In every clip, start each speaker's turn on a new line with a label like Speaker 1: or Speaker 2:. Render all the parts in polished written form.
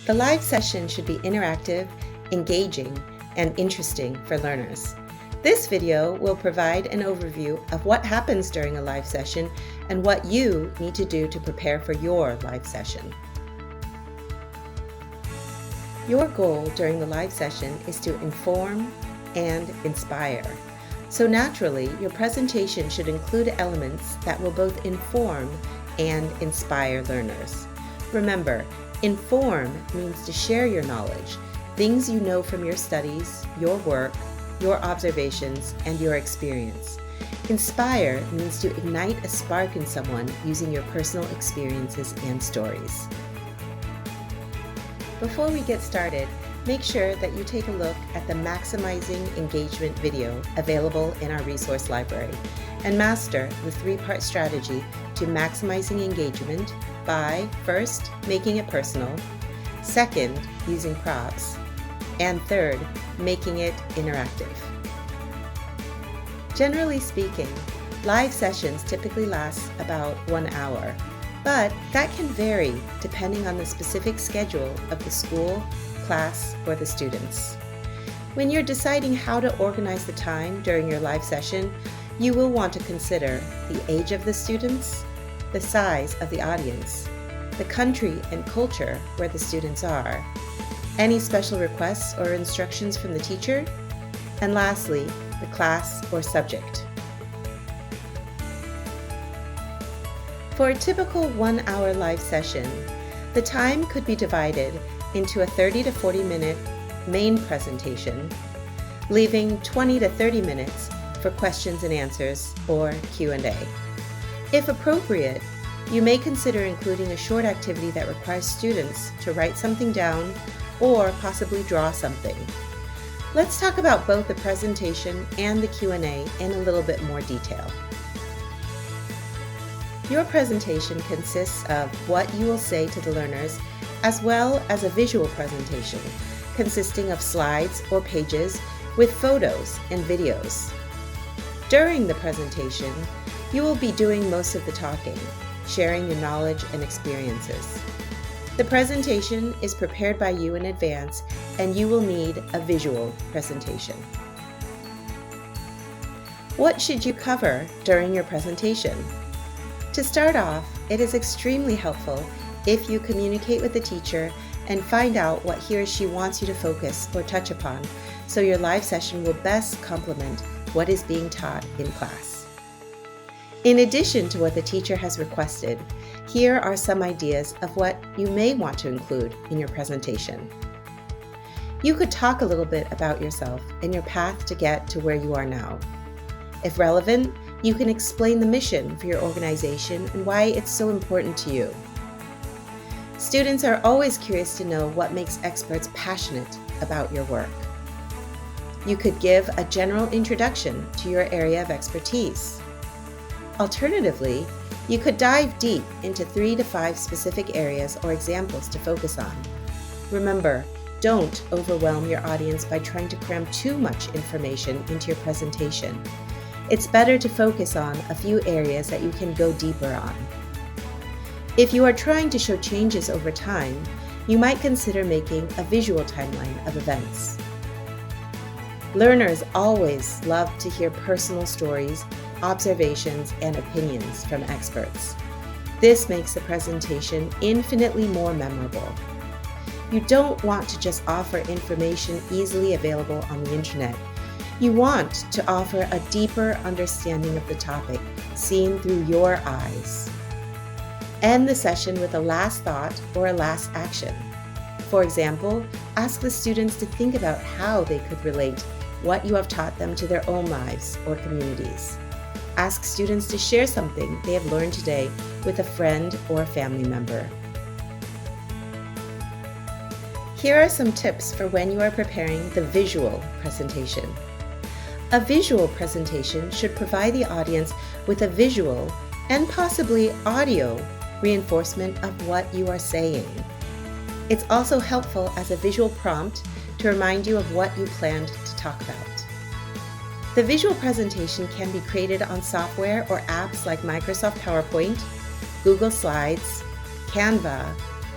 Speaker 1: The live session should be interactive, engaging, and interesting for learners. This video will provide an overview of what happens during a live session and what you need to do to prepare for your live session. Your goal during the live session is to inform and inspire. So naturally, your presentation should include elements that will both inform and inspire learners. Remember, inform means to share your knowledge, things you know from your studies, your work, your observations, and your experience. Inspire means to ignite a spark in someone using your personal experiences and stories. Before we get started, make sure that you take a look at the Maximizing Engagement video available in our resource library and master the three-part strategy to maximizing engagement by, first, making it personal, second, using props, and third, making it interactive. Generally speaking, live sessions typically last about 1 hour, but that can vary depending on the specific schedule of the school, class, or the students. When you're deciding how to organize the time during your live session, you will want to consider the age of the students, the size of the audience, the country and culture where the students are, any special requests or instructions from the teacher, and lastly, the class or subject. For a typical 1 hour live session, the time could be divided into a 30 to 40 minute main presentation, leaving 20 to 30 minutes for questions and answers or Q&A. If appropriate, you may consider including a short activity that requires students to write something down or possibly draw something. Let's talk about both the presentation and the Q&A in a little bit more detail. Your presentation consists of what you will say to the learners, as well as a visual presentation consisting of slides or pages with photos and videos. During the presentation, you will be doing most of the talking, sharing your knowledge and experiences. The presentation is prepared by you in advance, and you will need a visual presentation. What should you cover during your presentation? To start off, it is extremely helpful if you communicate with the teacher and find out what he or she wants you to focus or touch upon, so your live session will best complement what is being taught in class. In addition to what the teacher has requested, here are some ideas of what you may want to include in your presentation. You could talk a little bit about yourself and your path to get to where you are now. If relevant, you can explain the mission for your organization and why it's so important to you. Students are always curious to know what makes experts passionate about your work. You could give a general introduction to your area of expertise. Alternatively, you could dive deep into 3 to 5 specific areas or examples to focus on. Remember, don't overwhelm your audience by trying to cram too much information into your presentation. It's better to focus on a few areas that you can go deeper on. If you are trying to show changes over time, you might consider making a visual timeline of events. Learners always love to hear personal stories, observations, and opinions from experts. This makes the presentation infinitely more memorable. You don't want to just offer information easily available on the internet. You want to offer a deeper understanding of the topic, seen through your eyes. End the session with a last thought or a last action. For example, ask the students to think about how they could relate what you have taught them to their own lives or communities. Ask students to share something they have learned today with a friend or a family member. Here are some tips for when you are preparing the visual presentation. A visual presentation should provide the audience with a visual and possibly audio reinforcement of what you are saying. It's also helpful as a visual prompt to remind you of what you planned to talk about. The visual presentation can be created on software or apps like Microsoft PowerPoint, Google Slides, Canva,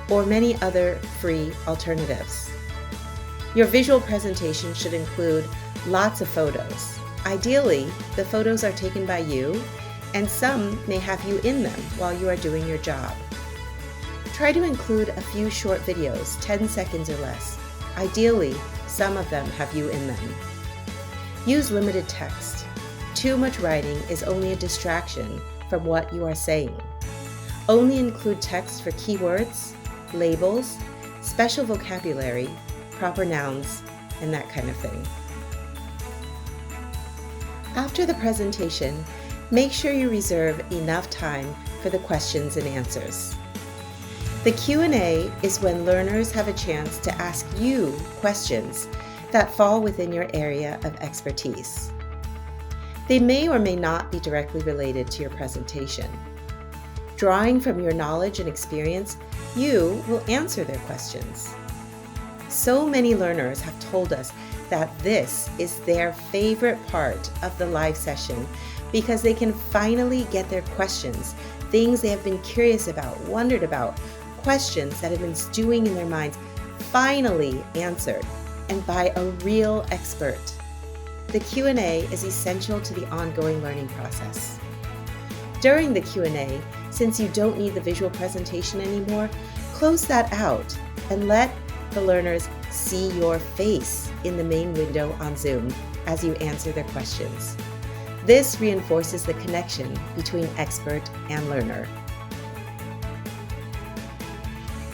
Speaker 1: or many other free alternatives. Your visual presentation should include lots of photos. Ideally, the photos are taken by you, and some may have you in them while you are doing your job. Try to include a few short videos, 10 seconds or less. Ideally, some of them have you in them. Use limited text. Too much writing is only a distraction from what you are saying. Only include text for keywords, labels, special vocabulary, proper nouns, and that kind of thing. After the presentation, make sure you reserve enough time for the questions and answers. The Q&A is when learners have a chance to ask you questions that fall within your area of expertise. They may or may not be directly related to your presentation. Drawing from your knowledge and experience, you will answer their questions. So many learners have told us that this is their favorite part of the live session because they can finally get their questions, things they have been curious about, wondered about, questions that have been stewing in their minds, finally answered, and by a real expert. The Q&A is essential to the ongoing learning process. During the Q&A, since you don't need the visual presentation anymore, close that out and let the learners see your face in the main window on Zoom as you answer their questions. This reinforces the connection between expert and learner.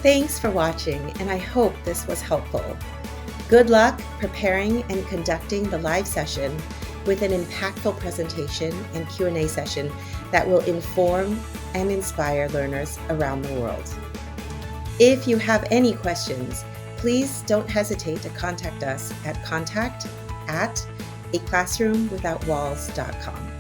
Speaker 1: Thanks for watching, and I hope this was helpful. Good luck preparing and conducting the live session with an impactful presentation and Q&A session that will inform and inspire learners around the world. If you have any questions, please don't hesitate to contact us at contact@aclassroomwithoutwalls.com.